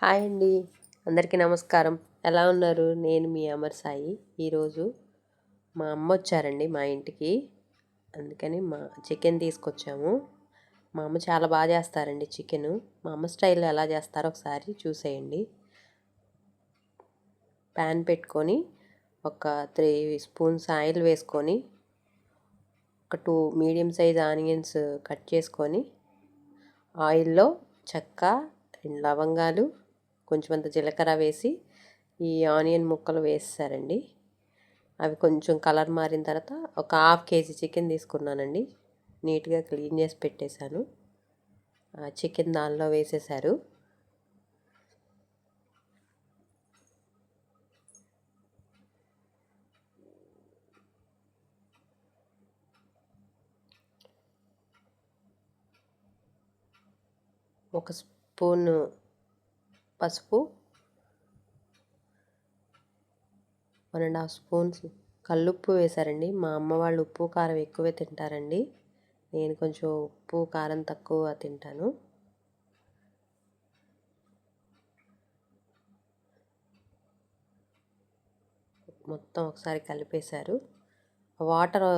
Hi అండి, అందరికీ నమస్కారం. ఎలా ఉన్నారు? నేను మీ అమర్ సాయి. ఈరోజు మా అమ్మ వచ్చారండి మా ఇంటికి. అందుకని చికెన్ తీసుకొచ్చాము. మా అమ్మ చాలా బాగా చేస్తారండి చికెను. మా అమ్మ స్టైల్లో ఎలా చేస్తారో ఒకసారి చూసేయండి. ప్యాన్ పెట్టుకొని ఒక 3 స్పూన్స్ ఆయిల్ వేసుకొని ఒక 2 మీడియం సైజ్ ఆనియన్స్ కట్ చేసుకొని ఆయిల్లో చెక్క, 2 లవంగాలు, కొంచెం అంత జీలకర్ర వేసి ఈ ఆనియన్ ముక్కలు వేసేసారండి. అవి కొంచెం కలర్ మారిన తర్వాత ఒక ½ కేజీ చికెన్ తీసుకున్నానండి. నీట్గా క్లీన్ చేసి పెట్టేశాను. చికెన్ దానిలో వేసేసారు. ఒక స్పూను పసుపు, 1½ స్పూన్స్ కల్లుప్పు వేశారండి. మా అమ్మ వాళ్ళు ఉప్పు కారం ఎక్కువే తింటారండి. నేను కొంచెం ఉప్పు కారం తక్కువ తింటాను. మొత్తం ఒకసారి కలిపేశారు. వాటర్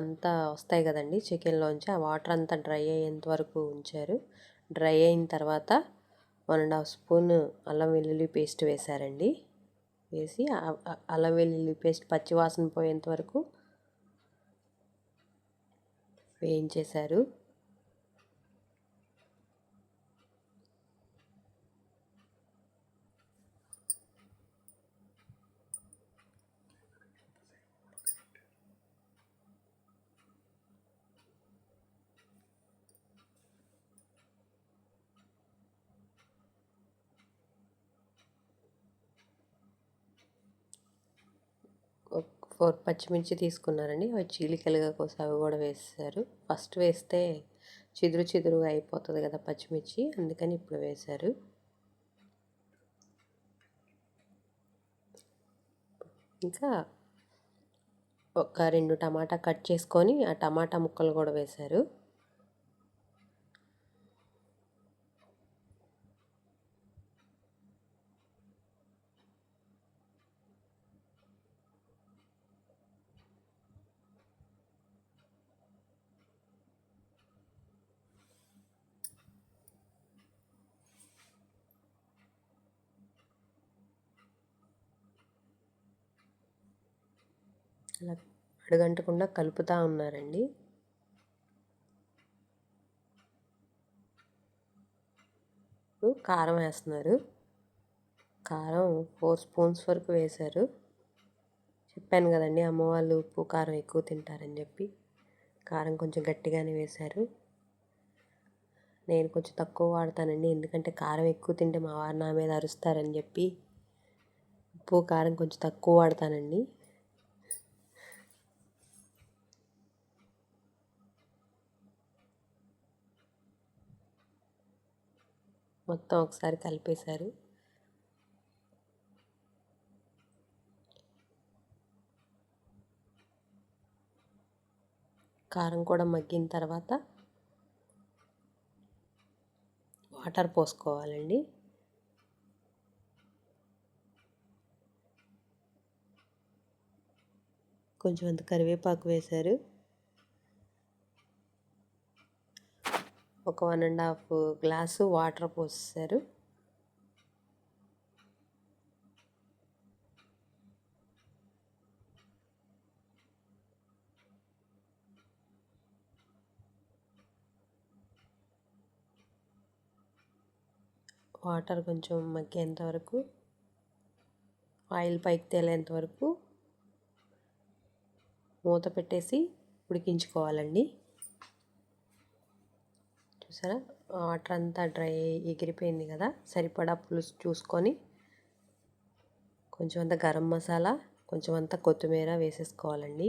అంతా వస్తాయి కదండి చికెన్లోంచి, ఆ వాటర్ అంతా డ్రై అయ్యేంత వరకు ఉంచారు. డ్రై అయిన తర్వాత 1½ స్పూన్ అల్లం వెల్లుల్లి పేస్ట్ వేశారండి. వేసి అల్లం వెల్లుల్లి పేస్ట్ పచ్చివాసన పోయేంత వరకు వేయించేశారు. ఒక 4 పచ్చిమిర్చి తీసుకున్నారండి. అవి చీలికలుగా కోసి అవి కూడా వేసేసారు. ఫస్ట్ వేస్తే చిదురు చిదురుగా అయిపోతుంది కదా పచ్చిమిర్చి, అందుకని ఇప్పుడు వేశారు. ఇంకా ఒక 2 టమాటా కట్ చేసుకొని ఆ టమాటా ముక్కలు కూడా వేశారు. అలా అడుగంటకుండా కలుపుతూ ఉన్నారండి. కారం వేస్తున్నారు. కారం 4 స్పూన్స్ వరకు వేశారు. చెప్పాను కదండి, అమ్మ వాళ్ళు ఉప్పు కారం ఎక్కువ తింటారని చెప్పి కారం కొంచెం గట్టిగానే వేశారు. నేను కొంచెం తక్కువ వాడతానండి, ఎందుకంటే కారం ఎక్కువ తింటే మా వారు నా మీద అరుస్తారని చెప్పి ఉప్పు కారం కొంచెం తక్కువ వాడతానండి. మొత్తం ఒకసారి కలిపేశారు. కారం కూడా మగ్గిన తర్వాత వాటర్ పోసుకోవాలండి. కొంచెం అంత కరివేపాకు వేశారు. ఒక 1½ గ్లాసు వాటర్ పోసేసారు. వాటర్ కొంచెం మగ్గేంత వరకు, ఆయిల్ పైకి తేలేంత వరకు మూత పెట్టేసి ఉడికించుకోవాలండి. చూసారా, వాటర్ అంతా డ్రై ఎగిరిపోయింది కదా. సరిపడా పులుసు చూసుకొని కొంచెం అంత గరం మసాలా, కొంచెం అంత కొత్తిమీర వేసేసుకోవాలండి.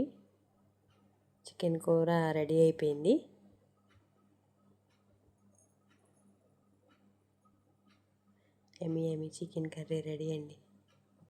చికెన్ కూర రెడీ అయిపోయింది. ఎమ్మి చికెన్ కర్రీ రెడీ అండి.